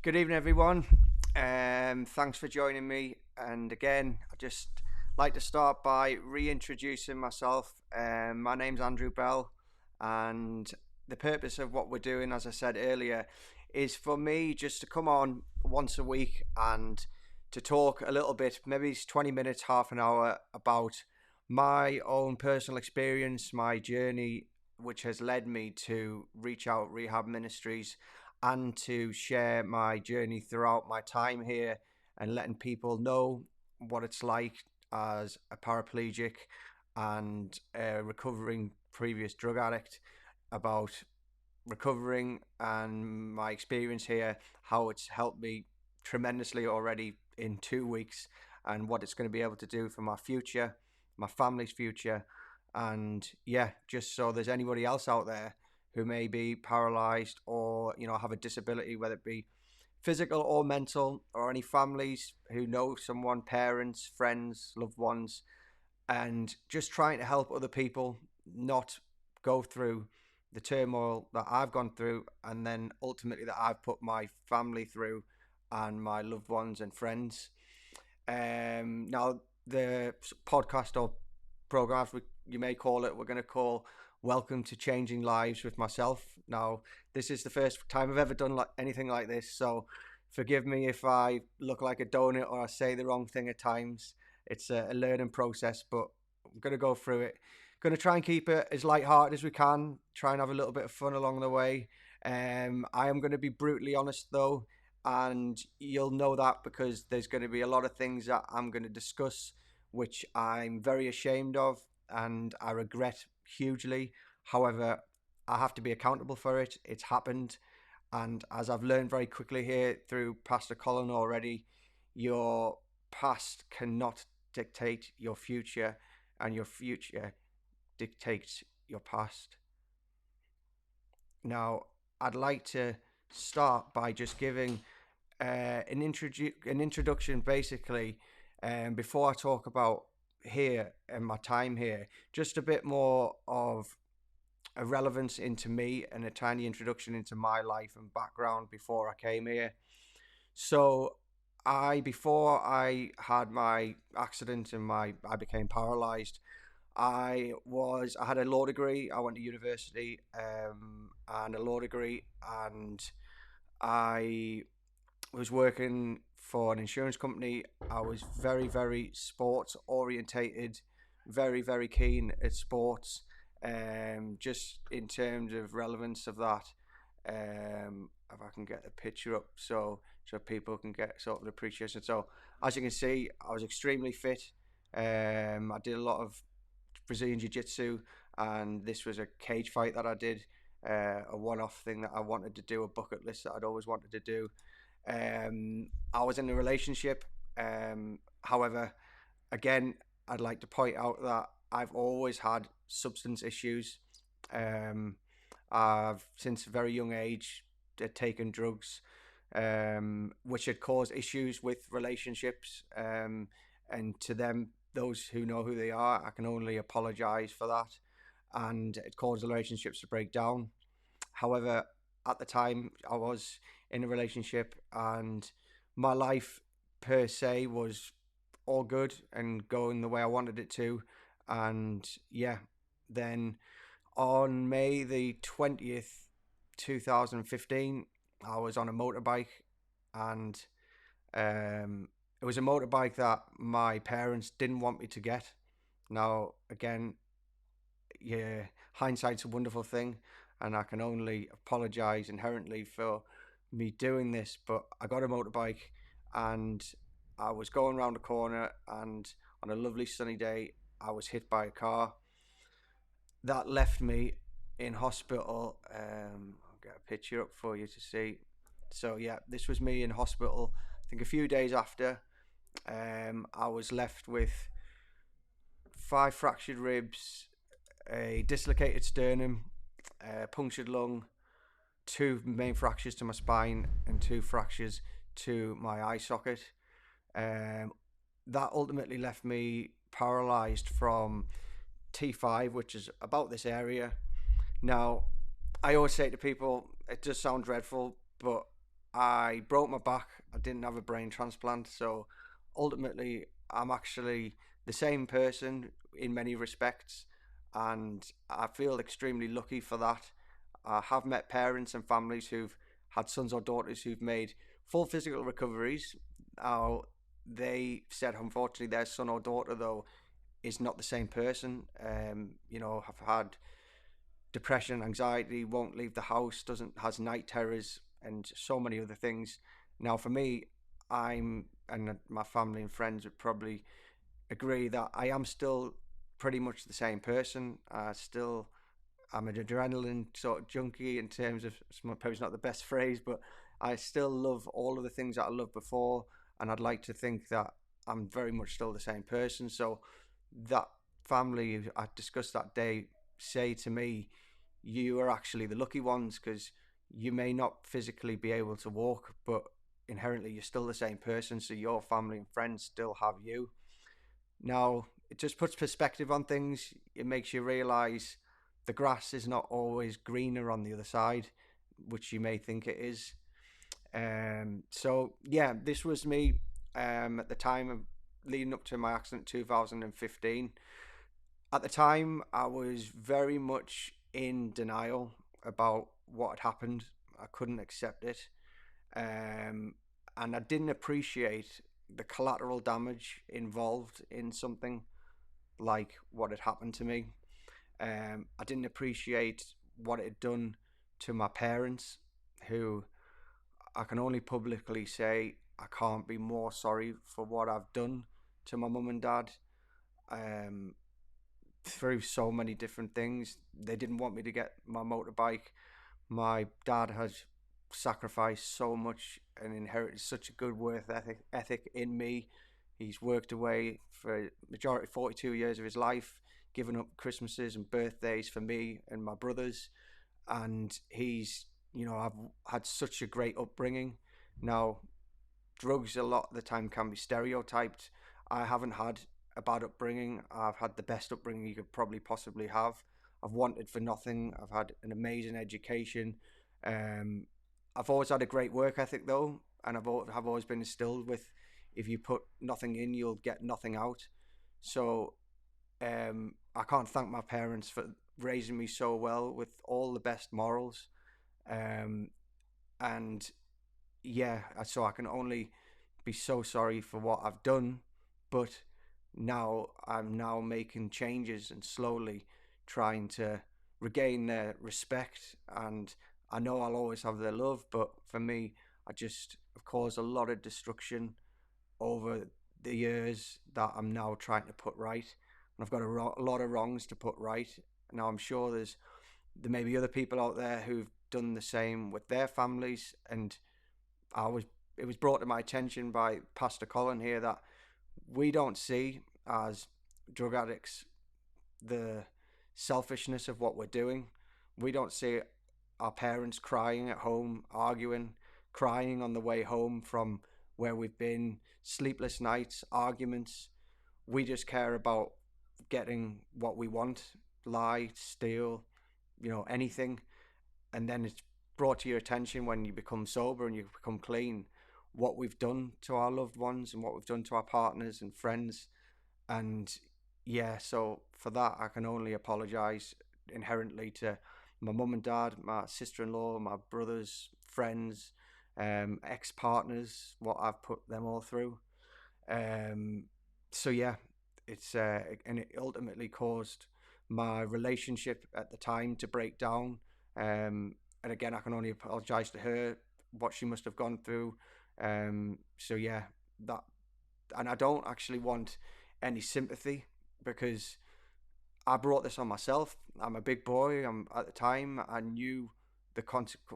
Good evening, everyone. Thanks for joining me. And again, I just like to start by reintroducing myself. My name's Andrew Bell, and the purpose of what we're doing, as I said earlier, is for me just to come on once a week and to talk a little bit, maybe it's 20 minutes, half an hour, about my own personal experience, my journey, which has led me to Reach Out Rehab Ministries and to share my journey throughout my time here and letting people know what it's like as a paraplegic and a recovering previous drug addict, about recovering and my experience here, how it's helped me tremendously already in 2 weeks, and what it's going to be able to do for my future, my family's future. And yeah, just so there's anybody else out there who may be paralyzed or have a disability, whether it be physical or mental, or any families who know someone, parents, friends, loved ones, and just trying to help other people not go through the turmoil that I've gone through, and then ultimately that I've put my family through and my loved ones and friends. Now, the podcast or programs, you may call it, we're going to call Welcome to Changing Lives with myself. Now, this is the first time I've ever done anything like this, so forgive me if I look like a donut or I say the wrong thing at times. It's a learning process, but I'm going to go through it. Going to try and keep it as light-hearted as we can, try and have a little bit of fun along the way. I am going to be brutally honest, though, and you'll know that because there's going to be a lot of things that I'm going to discuss which I'm very ashamed of and I regret hugely. However, I have to be accountable for it. It's happened. And as I've learned very quickly here through Pastor Colin already, your past cannot dictate your future, and your future dictates your past. Now, I'd like to start by just giving an introduction, basically, before I talk about here and my time here, just a bit more of a relevance into me and a tiny introduction into my life and background before I came here. So, before I had my accident and I became paralyzed, I had a law degree. I went to university and a law degree, and I was working for an insurance company. I was very, very sports orientated, very, very keen at sports. Just in terms of relevance of that, if I can get the picture up so people can get sort of an appreciation. So as you can see, I was extremely fit. I did a lot of Brazilian Jiu-Jitsu, and this was a cage fight that I did, a one-off thing that I wanted to do, a bucket list that I'd always wanted to do. I was in a relationship. However, again, I'd like to point out that I've always had substance issues. I've, since a very young age, taken drugs, which had caused issues with relationships. And to them, those who know who they are, I can only apologize for that. And it caused the relationships to break down. However, at the time, I was in a relationship, and my life per se was all good and going the way I wanted it to. And yeah, then on May the 20th, 2015, I was on a motorbike, and it was a motorbike that my parents didn't want me to get. Now, again, yeah, hindsight's a wonderful thing, and I can only apologize inherently for me doing this. But I got a motorbike, and I was going around a corner, and on a lovely sunny day, I was hit by a car. That left me in hospital. I'll get a picture up for you to see. So yeah, this was me in hospital. I think a few days after, I was left with 5 fractured ribs, a dislocated sternum, a punctured lung, 2 main fractures to my spine, and 2 fractures to my eye socket. That ultimately left me paralyzed from T5, which is about this area. Now, I always say to people, it does sound dreadful, but I broke my back. I didn't have a brain transplant, so ultimately, I'm actually the same person in many respects, and I feel extremely lucky for that. I have met parents and families who've had sons or daughters who've made full physical recoveries. Now, they said, unfortunately, their son or daughter, though, is not the same person. Have had depression, anxiety, won't leave the house, doesn't has night terrors, and so many other things. Now, for me, I'm and my family and friends would probably agree that I am still pretty much the same person. I'm an adrenaline sort of junkie in terms of, it's not the best phrase, but I still love all of the things that I loved before, and I'd like to think that I'm very much still the same person. So that family I discussed that day say to me, you are actually the lucky ones because you may not physically be able to walk, but inherently you're still the same person. So your family and friends still have you. Now, it just puts perspective on things. It makes you realize the grass is not always greener on the other side, which you may think it is. So, yeah, this was me at the time of leading up to my accident 2015. At the time, I was very much in denial about what had happened. I couldn't accept it. Um, and I didn't appreciate the collateral damage involved in something like what had happened to me. I didn't appreciate what it had done to my parents, who I can only publicly say I can't be more sorry for what I've done to my mum and dad. Um, Through so many different things, they didn't want me to get my motorbike. My dad has sacrificed so much and inherited such a good work ethic in me. He's worked away for majority 42 years of his life, given up Christmases and birthdays for me and my brothers. And I've had such a great upbringing. Now, drugs a lot of the time can be stereotyped. I haven't had a bad upbringing. I've had the best upbringing you could probably possibly have. I've wanted for nothing. I've had an amazing education. Um, I've always had a great work ethic though, and have always been instilled with, if you put nothing in, you'll get nothing out. So I can't thank my parents for raising me so well with all the best morals. Um, and yeah, so I can only be so sorry for what I've done, but now I'm now making changes and slowly trying to regain their respect. And I know I'll always have their love, but for me, I just have caused a lot of destruction over the years that I'm now trying to put right. And I've got a lot of wrongs to put right. Now I'm sure there may be other people out there who've done the same with their families, and I was it was brought to my attention by Pastor Colin here that we don't see as drug addicts the selfishness of what we're doing. We don't see our parents crying at home, arguing, crying on the way home from where we've been, sleepless nights, arguments. We just care about getting what we want, lie, steal, anything. And then it's brought to your attention when you become sober and you become clean what we've done to our loved ones and what we've done to our partners and friends. And yeah, so for that I can only apologize inherently to my mum and dad, my sister-in-law, my brothers, friends, ex-partners, what I've put them all through. um so yeah, it's and it ultimately caused my relationship at the time to break down. And again, I can only apologize to her what she must have gone through. So yeah, that, and I don't actually want any sympathy because I brought this on myself. I'm a big boy. At the time I knew the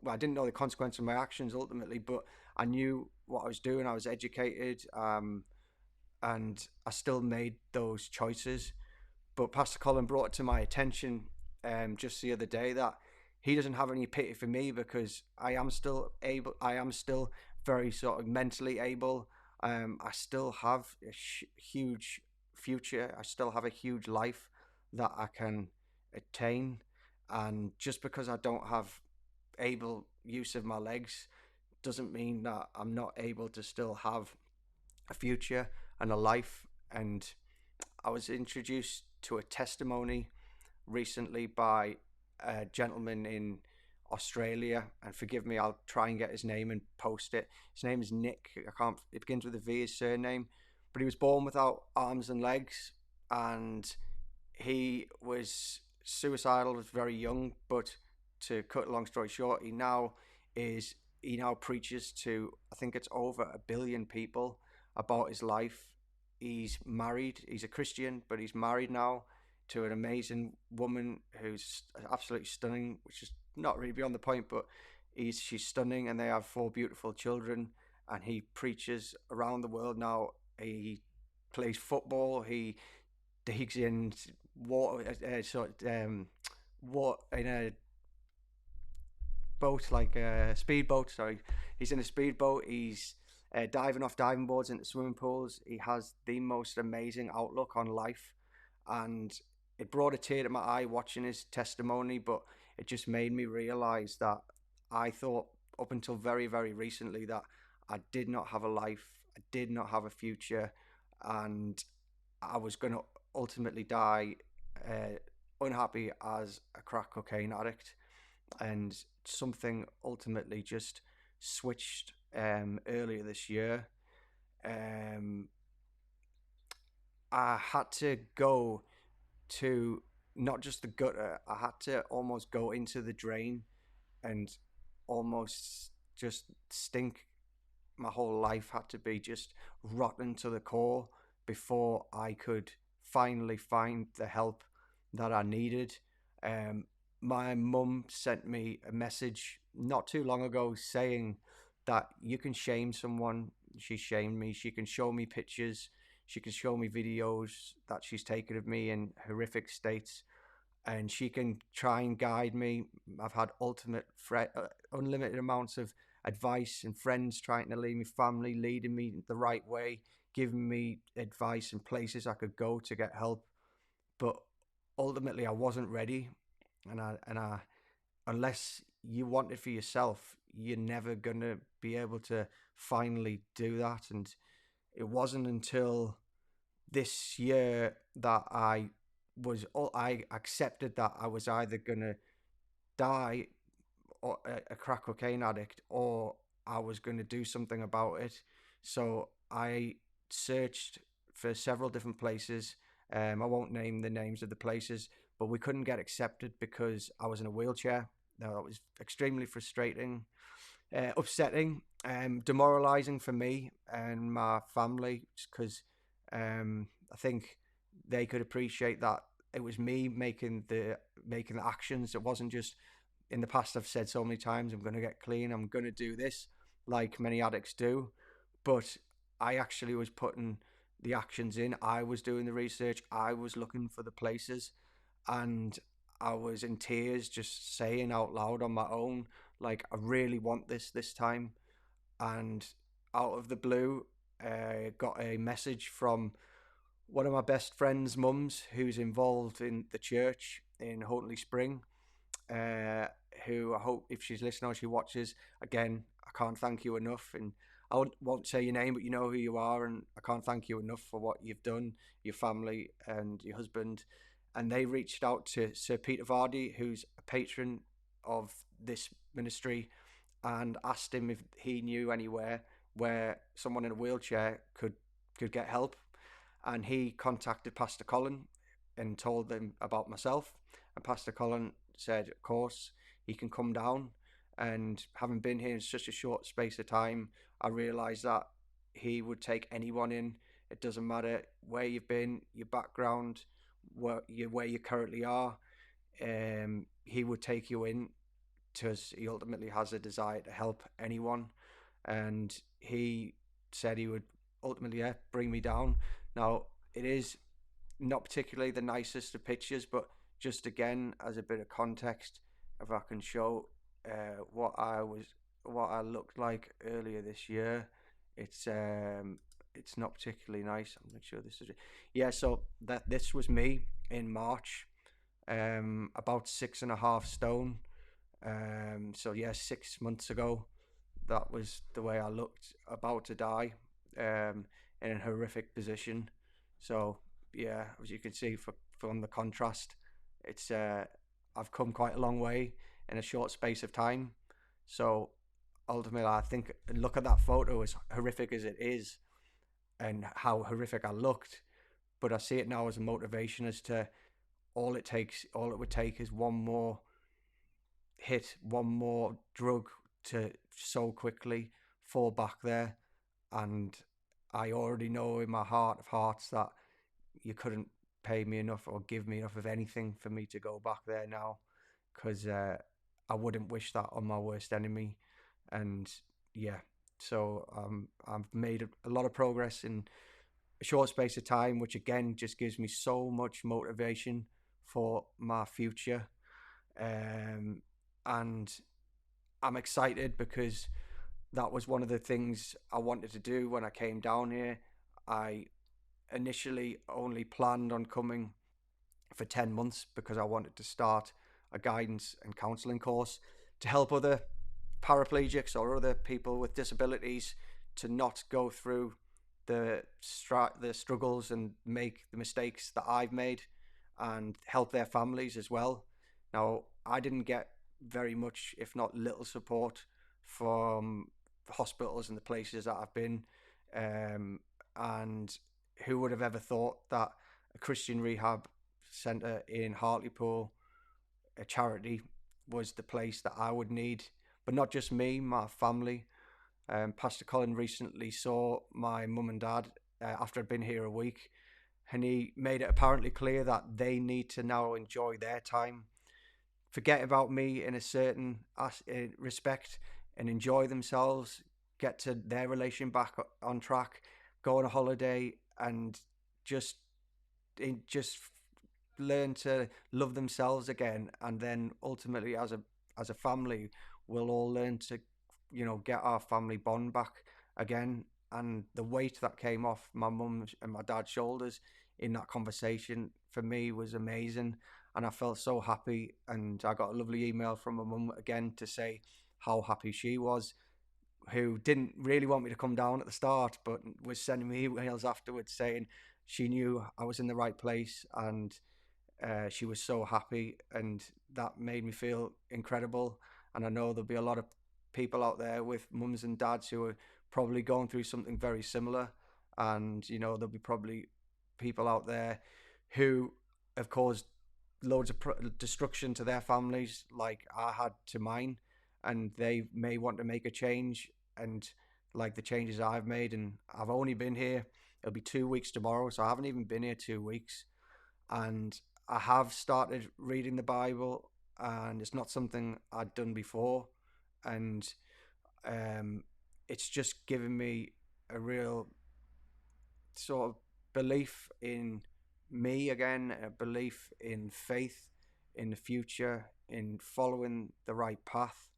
well, I didn't know the consequence of my actions ultimately, but I knew what I was doing. I was educated, and I still made those choices. But Pastor Colin brought it to my attention just the other day that he doesn't have any pity for me because I am still very sort of mentally able. I still have a huge future. I still have a huge life that I can attain. And just because I don't have able use of my legs doesn't mean that I'm not able to still have a future and a life. And I was introduced to a testimony recently by a gentleman in Australia, and forgive me, I'll try and get his name and post it. His name is Nick. I can't. It begins with a V. His surname, but he was born without arms and legs, and he was suicidal. Was very young, but to cut a long story short, is he now preaches to, I think it's over 1 billion people about his life. He's married. He's a Christian, but he's married now to an amazing woman who's absolutely stunning, which is not really beyond the point, but she's stunning, and they have 4 beautiful children. And he preaches around the world now. He plays football. He digs in water, what in a boat, like a speedboat. Sorry, he's in a speedboat. He's diving off diving boards into swimming pools. He has the most amazing outlook on life, and it brought a tear to my eye watching his testimony. But it just made me realize that I thought up until very, very recently that I did not have a life. I did not have a future, and I was going to ultimately die unhappy as a crack cocaine addict. And something ultimately just switched earlier this year. Um, I had to go to not just the gutter, I had to almost go into the drain and almost just stink. My whole life had to be just rotten to the core before I could finally find the help that I needed. Um, my mum sent me a message not too long ago saying that you can shame someone. She shamed me. She can show me pictures. She can show me videos that she's taken of me in horrific states, and she can try and guide me. I've had unlimited amounts of advice and friends trying to lead me, family leading me the right way, giving me advice and places I could go to get help. But ultimately, I wasn't ready, and I unless you want it for yourself, you're never gonna be able to finally do that. And it wasn't until this year that I accepted that I was either gonna die or a crack cocaine addict, or I was going to do something about it. So I searched for several different places. I won't name the names of the places, but we couldn't get accepted because I was in a wheelchair. Now, that was extremely frustrating, upsetting, demoralizing for me and my family, because I think they could appreciate that it was me making the actions. It wasn't just, in the past I've said so many times, I'm going to get clean, I'm going to do this, like many addicts do. But I actually was putting the actions in. I was doing the research. I was looking for the places, and I was in tears just saying out loud on my own, like, I really want this time. And out of the blue, got a message from one of my best friend's mums who's involved in the church in Hotley Spring, uh, who I hope, if she's listening or she watches, again, I can't thank you enough. And I won't say your name, but you know who you are. And I can't thank you enough for what you've done, your family and your husband. And they reached out to Sir Peter Vardy, who's a patron of this ministry, and asked him if he knew anywhere where someone in a wheelchair could get help. And he contacted Pastor Colin and told them about myself. And Pastor Colin said, of course, he can come down. And having been here in such a short space of time, I realised that he would take anyone in. It doesn't matter where you've been, your background, where you currently are. He would take you in, because he ultimately has a desire to help anyone. And he said he would ultimately, yeah, bring me down. Now, it is not particularly the nicest of pictures, but just again as a bit of context, if I can show what I looked like earlier this year, it's not particularly nice. I'm not sure this is it. Yeah. So this was me in March, about 6.5 stone. So yeah, 6 months ago. that was the way I looked, about to die, um, in a horrific position. So yeah, as you can see from the contrast, it's I've come quite a long way in a short space of time. So ultimately, I think, look at that photo, as horrific as it is, and how horrific I looked. But I see it now as a motivation as to all it would take is one more hit, one more drug to so quickly fall back there. And I already know in my heart of hearts that you couldn't pay me enough or give me enough of anything for me to go back there now, because I wouldn't wish that on my worst enemy. And yeah, so I've made a lot of progress in a short space of time, which again just gives me so much motivation for my future. Um, and I'm excited because that was one of the things I wanted to do when I came down here. I initially only planned on coming for 10 months because I wanted to start a guidance and counselling course to help other paraplegics or other people with disabilities to not go through the struggles and make the mistakes that I've made, and help their families as well. Now, I didn't get very much, if not little, support from the hospitals and the places that I've been. And who would have ever thought that a Christian rehab centre in Hartlepool, a charity, was the place that I would need? But not just me, my family. Pastor Colin recently saw my mum and dad after I'd been here a week, and he made it apparently clear that they need to now enjoy their time, forget about me in a certain respect, and enjoy themselves, get to their relation back on track, go on a holiday, and just just learn to love themselves again. And then ultimately, as a family, we'll all learn to, get our family bond back again. And the weight that came off my mum and my dad's shoulders in that conversation for me was amazing, and I felt so happy. And I got a lovely email from my mum again to say how happy she was, who didn't really want me to come down at the start, but was sending me emails afterwards saying she knew I was in the right place, and she was so happy, and that made me feel incredible. And I know there'll be a lot of people out there with mums and dads who are probably going through something very similar, and there'll be probably people out there who have caused loads of destruction to their families, like I had to mine, and they may want to make a change, and like the changes I've made. And I've only been here, it'll be 2 weeks tomorrow, so I haven't even been here 2 weeks, and I have started reading the Bible, and it's not something I'd done before, and um, it's just given me a real sort of belief in me again, a belief in faith in the future, in following the right path,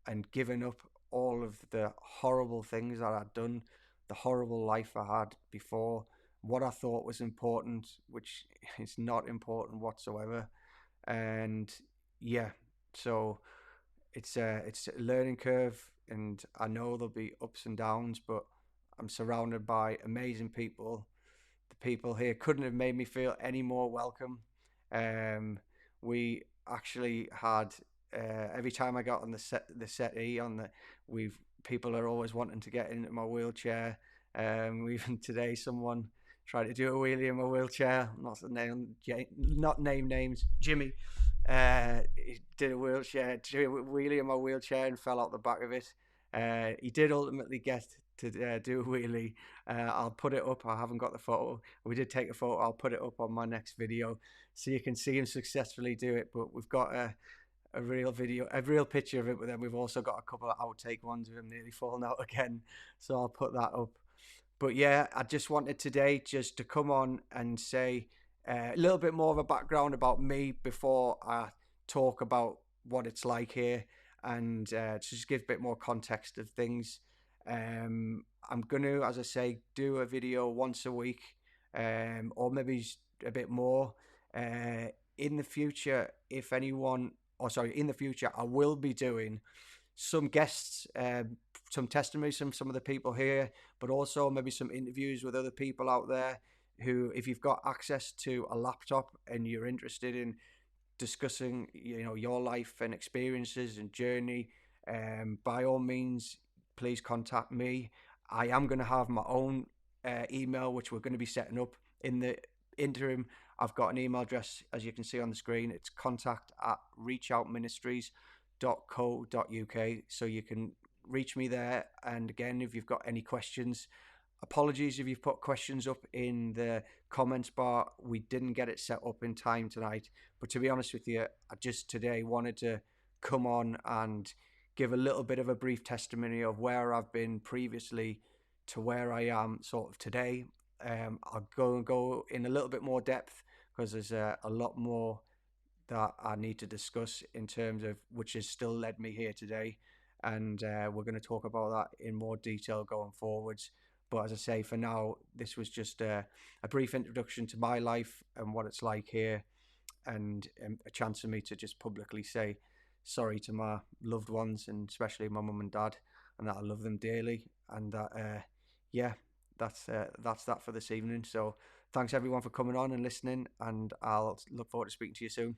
and giving up all of the horrible things that I'd done, the horrible life I had before, what I thought was important, which is not important whatsoever. And yeah, so it's a learning curve, and I know there'll be ups and downs, but I'm surrounded by amazing people. The people here couldn't have made me feel any more welcome. We actually had every time I got on the settee on the we've people are always wanting to get into my wheelchair. Even today, someone tried to do a wheelie in my wheelchair. Not name names. Jimmy he did a wheelie in my wheelchair and fell out the back of it. He did ultimately get to do a wheelie. I'll put it up. I haven't got the photo. We did take a photo. I'll put it up on my next video so you can see him successfully do it. But we've got a real video, a real picture of it. But then we've also got a couple of outtake ones of him nearly falling out again. So I'll put that up. But yeah, I just wanted today just to come on and say a little bit more of a background about me before I talk about what it's like here, and to just give a bit more context of things. I'm going to, as I say, do a video once a week, or maybe a bit more. In the future, in the future, I will be doing some guests some testimonies from some of the people here, but also maybe some interviews with other people out there who, if you've got access to a laptop and you're interested in discussing, your life and experiences and journey, by all means, please contact me. I am going to have my own email, which we're going to be setting up in the interim. I've got an email address, as you can see on the screen. It's contact@reachoutministries.co.uk, so you can reach me there. And again, if you've got any questions, apologies if you've put questions up in the comments bar. We didn't get it set up in time tonight, but to be honest with you, I just today wanted to come on and give a little bit of a brief testimony of where I've been previously to where I am sort of today. I'll go in a little bit more depth because there's a lot more that I need to discuss in terms of which has still led me here today. And we're going to talk about that in more detail going forwards. But as I say, for now, this was just a brief introduction to my life and what it's like here, and a chance for me to just publicly say sorry to my loved ones, and especially my mum and dad, and that I love them dearly. And that, yeah, that's that for this evening. So thanks everyone for coming on and listening, and I'll look forward to speaking to you soon.